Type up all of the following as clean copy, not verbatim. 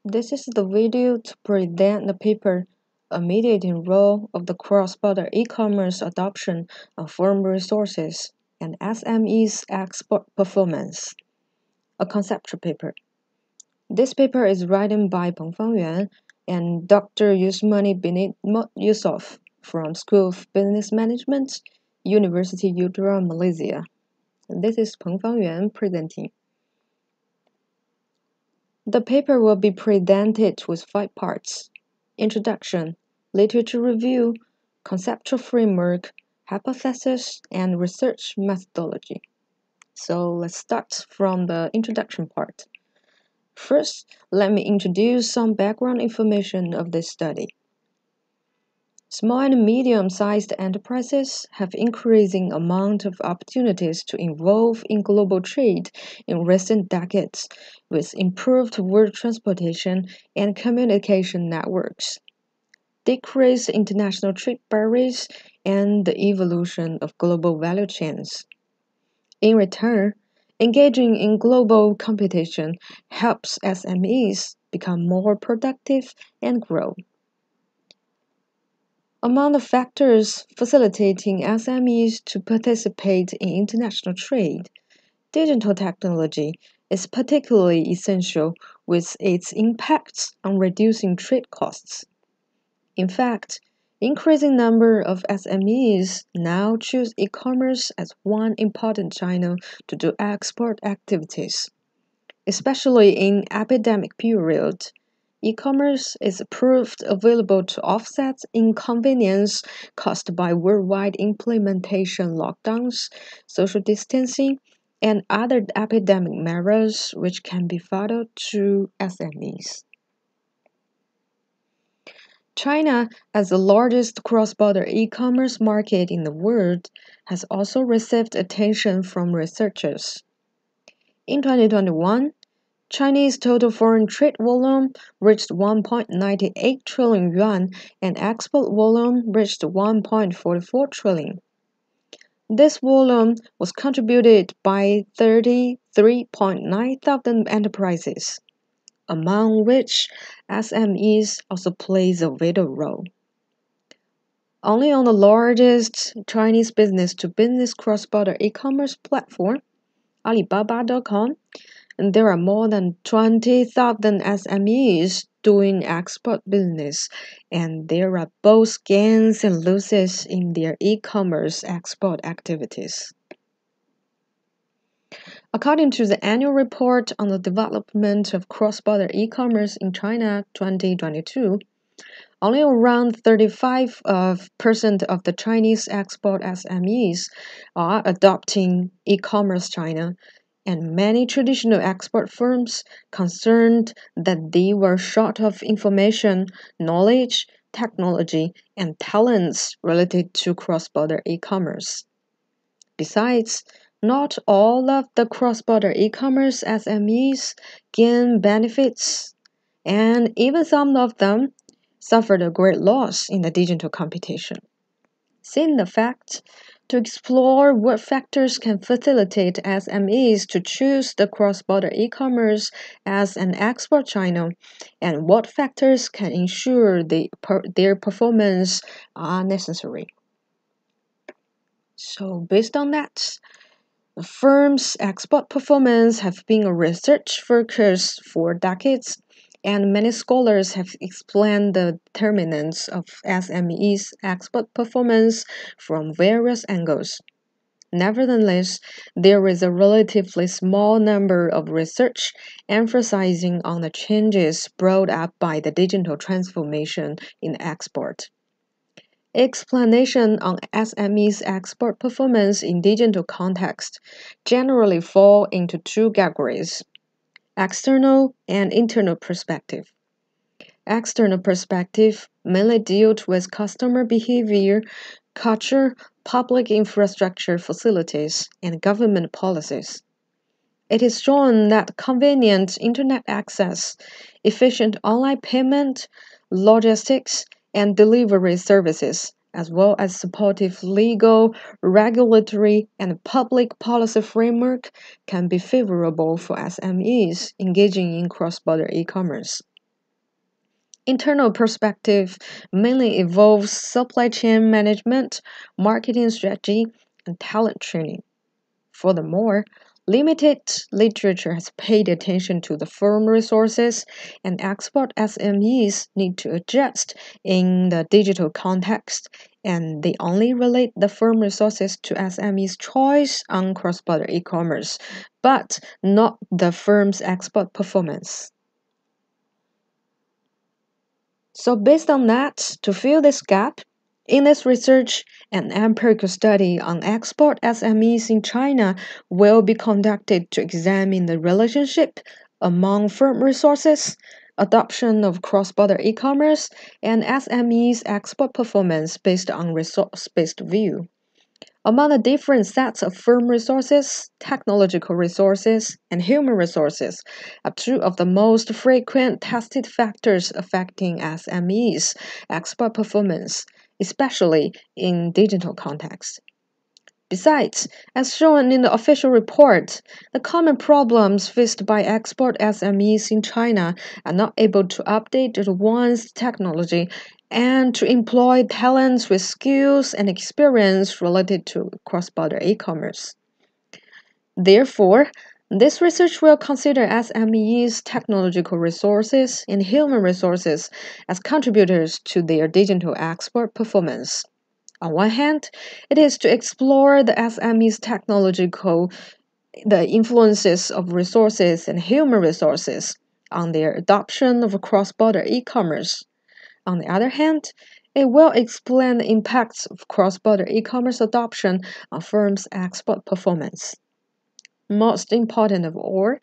This is the video to present the paper, A Mediating Role of the Cross-Border E-commerce Adoption of Firm Resources and SMEs Export Performance, a conceptual paper. This paper is written by Peng Fangyuan and Dr. Yusmani bin Yusuf from School of Business Management, Universiti Utara, Malaysia. This is Peng Fangyuan presenting. The paper will be presented with 5 parts: introduction, literature review, conceptual framework, hypothesis, and research methodology. So let's start from the introduction part. First, let me introduce some background information of this study. Small and medium-sized enterprises have increasing amount of opportunities to involve in global trade in recent decades with improved world transportation and communication networks, decreased international trade barriers, and the evolution of global value chains. In return, engaging in global competition helps SMEs become more productive and grow. Among the factors facilitating SMEs to participate in international trade, digital technology is particularly essential with its impacts on reducing trade costs. In fact, increasing number of SMEs now choose e-commerce as one important channel to do export activities. Especially in epidemic period, e-commerce is proved available to offset inconvenience caused by worldwide implementation lockdowns, social distancing, and other epidemic measures which can be followed to SMEs. China, as the largest cross-border e-commerce market in the world, has also received attention from researchers. In 2021, Chinese total foreign trade volume reached 1.98 trillion yuan and export volume reached 1.44 trillion. This volume was contributed by 33.9 thousand enterprises, among which SMEs also plays a vital role. Only on the largest Chinese business-to-business cross-border e-commerce platform, Alibaba.com, and there are more than 20,000 SMEs doing export business, and there are both gains and losses in their e-commerce export activities. According to the annual report on the development of cross-border e-commerce in China 2022, only around 35% of the Chinese export SMEs are adopting e-commerce China, and many traditional export firms concerned that they were short of information, knowledge, technology, and talents related to cross-border e-commerce. Besides, not all of the cross-border e-commerce SMEs gain benefits, and even some of them suffered a great loss in the digital competition. Seeing the fact, to explore what factors can facilitate SMEs to choose the cross-border e-commerce as an export channel, and what factors can ensure their performance are necessary. So based on that, the firm's export performance have been a research focus for decades, and many scholars have explained the determinants of SMEs' export performance from various angles. Nevertheless, there is a relatively small number of research emphasizing on the changes brought up by the digital transformation in export. Explanation on SMEs' export performance in digital context generally fall into 2 categories: external and internal perspective. External perspective mainly dealt with customer behavior, culture, public infrastructure facilities, and government policies. It is shown that convenient internet access, efficient online payment, logistics, and delivery services, as well as supportive legal, regulatory, and public policy framework can be favorable for SMEs engaging in cross-border e-commerce. Internal perspective mainly involves supply chain management, marketing strategy, and talent training. Furthermore, limited literature has paid attention to the firm resources, and export SMEs need to adjust in the digital context, and they only relate the firm resources to SMEs' choice on cross-border e-commerce, but not the firm's export performance. So based on that, to fill this gap, in this research, an empirical study on export SMEs in China will be conducted to examine the relationship among firm resources, adoption of cross-border e-commerce, and SMEs' export performance based on resource-based view. Among the different sets of firm resources, technological resources, and human resources are two of the most frequent tested factors affecting SMEs' export performance, especially in digital context. Besides, as shown in the official report, the common problems faced by export SMEs in China are not able to update advanced technology and to employ talents with skills and experience related to cross-border e-commerce. Therefore, this research will consider SMEs' technological resources and human resources as contributors to their digital export performance. On one hand, it is to explore the SME's the influences of resources and human resources on their adoption of cross-border e-commerce. On the other hand, it will explain the impacts of cross-border e-commerce adoption on firms' export performance. Most important of all,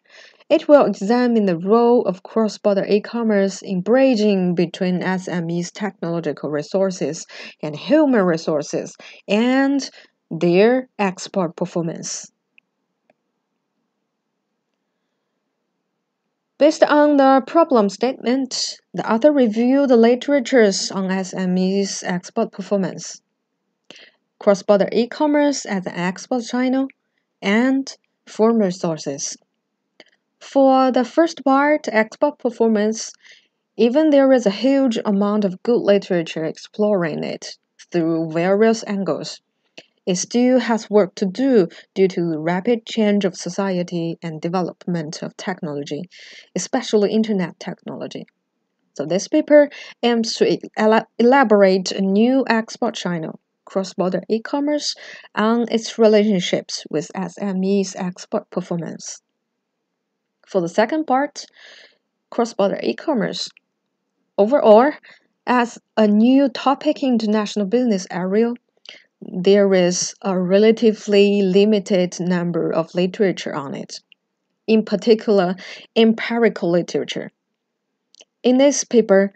it will examine the role of cross-border e-commerce in bridging between SMEs' technological resources and human resources and their export performance. Based on the problem statement, the author reviewed the literatures on SMEs' export performance, cross-border e-commerce as an export channel, and firm resources. For the first part, export performance, even there is a huge amount of good literature exploring it through various angles, it still has work to do due to the rapid change of society and development of technology, especially internet technology. So this paper aims to elaborate a new export channel, cross-border e-commerce, and its relationships with SMEs' export performance. For the second part, cross-border e-commerce. Overall, as a new topic in international business area, there is a relatively limited number of literature on it, in particular, empirical literature. In this paper,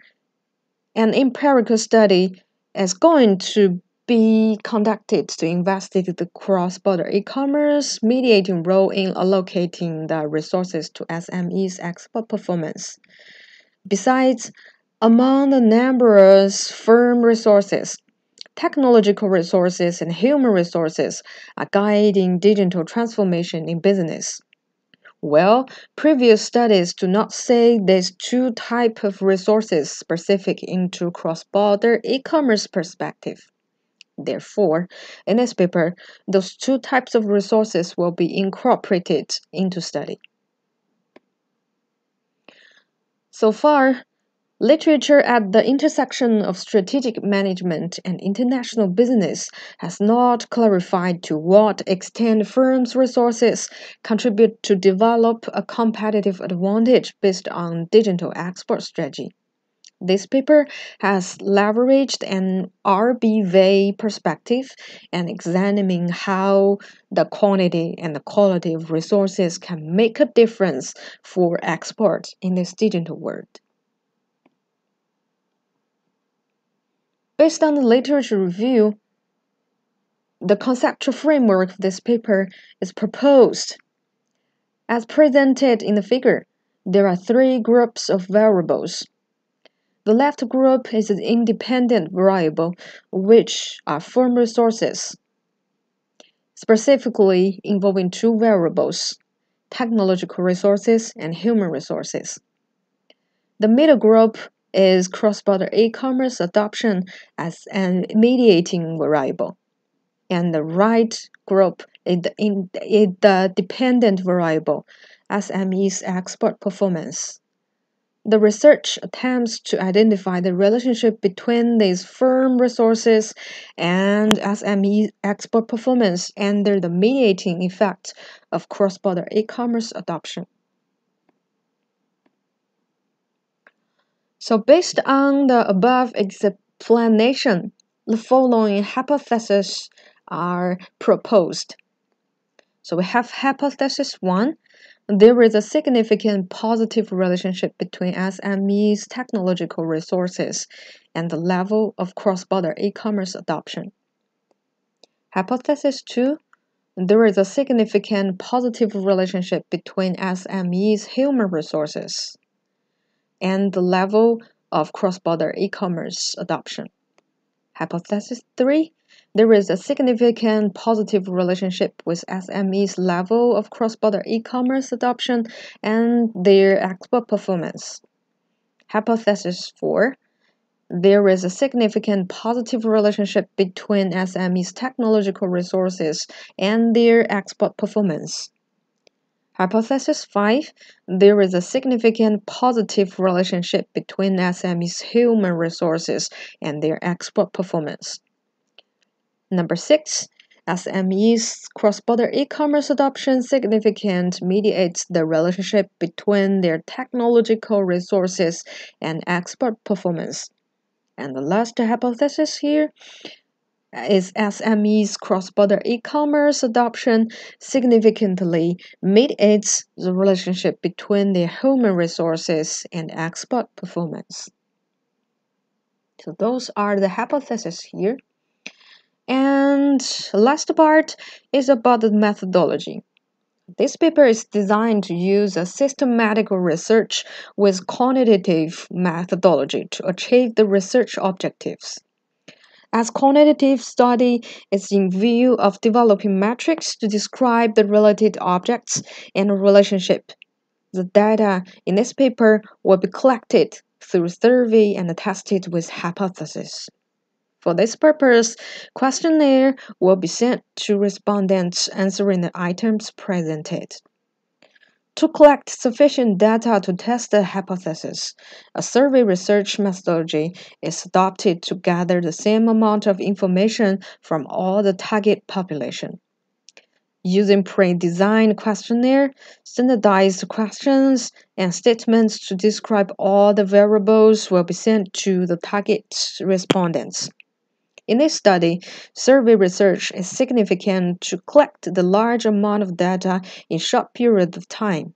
an empirical study is going to be conducted to investigate the cross-border e-commerce mediating role in allocating the resources to SMEs' export performance. Besides, among the numerous firm resources, technological resources and human resources are guiding digital transformation in business. Well, previous studies do not say these two types of resources specific into cross-border e-commerce perspective. Therefore, in this paper, those two types of resources will be incorporated into study. So far, literature at the intersection of strategic management and international business has not clarified to what extent firms' resources contribute to develop a competitive advantage based on digital export strategy. This paper has leveraged an RBV perspective and examining how the quantity and the quality of resources can make a difference for export in this digital world. Based on the literature review, the conceptual framework of this paper is proposed. As presented in the figure, there are three groups of variables. The left group is an independent variable, which are firm resources, specifically involving two variables, technological resources and human resources. The middle group is cross-border e-commerce adoption as a mediating variable, and the right group is the dependent variable, SMEs export performance. The research attempts to identify the relationship between these firm resources and SME export performance under the mediating effect of cross-border e-commerce adoption. So based on the above explanation, the following hypotheses are proposed. So we have hypothesis 1. There is a significant positive relationship between SMEs' technological resources and the level of cross-border e-commerce adoption. Hypothesis 2. There is a significant positive relationship between SMEs' human resources and the level of cross-border e-commerce adoption. Hypothesis 3. There is a significant positive relationship with SMEs' level of cross-border e-commerce adoption and their export performance. Hypothesis 4. There is a significant positive relationship between SMEs' technological resources and their export performance. Hypothesis 5. There is a significant positive relationship between SMEs' human resources and their export performance. Number 6. SMEs cross-border e-commerce adoption significantly mediates the relationship between their technological resources and export performance. And the last hypothesis here is SMEs cross-border e-commerce adoption significantly mediates the relationship between their human resources and export performance. So those are the hypotheses here. And last part is about the methodology. This paper is designed to use a systematic research with quantitative methodology to achieve the research objectives. As quantitative study is in view of developing metrics to describe the related objects and relationship. The data in this paper will be collected through survey and tested with hypotheses. For this purpose, questionnaire will be sent to respondents answering the items presented. To collect sufficient data to test the hypothesis, a survey research methodology is adopted to gather the same amount of information from all the target population. Using pre-designed questionnaire, standardized questions, and statements to describe all the variables will be sent to the target respondents. In this study, survey research is significant to collect the large amount of data in short period of time.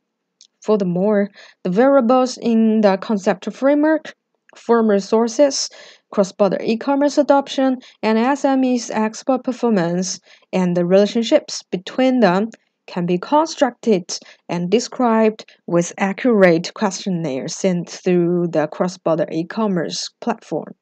Furthermore, the variables in the conceptual framework, firm resources, cross-border e-commerce adoption, and SMEs export performance, and the relationships between them can be constructed and described with accurate questionnaires sent through the cross-border e-commerce platform.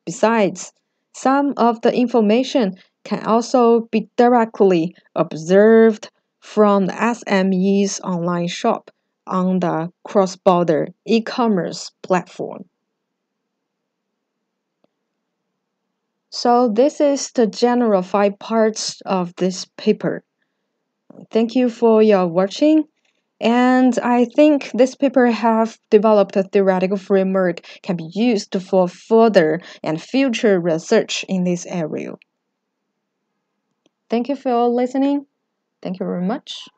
Besides, some of the information can also be directly observed from the SME's online shop on the cross-border e-commerce platform. So this is the general 5 parts of this paper. Thank you for your watching. And I think this paper have developed a theoretical framework can be used for further and future research in this area. Thank you for listening. Thank you very much.